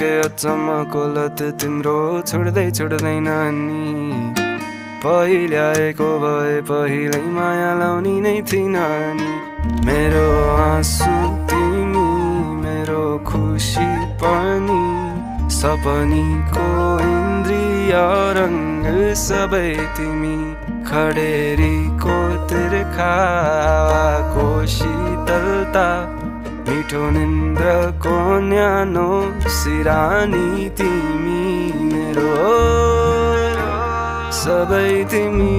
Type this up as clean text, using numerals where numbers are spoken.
के अचम्मको लत तिम्रो छोड्दैन नि पहिल्याएको भए पहिल्यै माया लाउने नै थिइन नि मेरो आँसु तिमी मेरो खुसी पनि सपनीको इन्द्रिय रंग सबै तिमी खडेरीको तिर्खाको शीतलता मिठो निन्द्रको न्यानो सिरानी तिमी मेरो सबै तिमी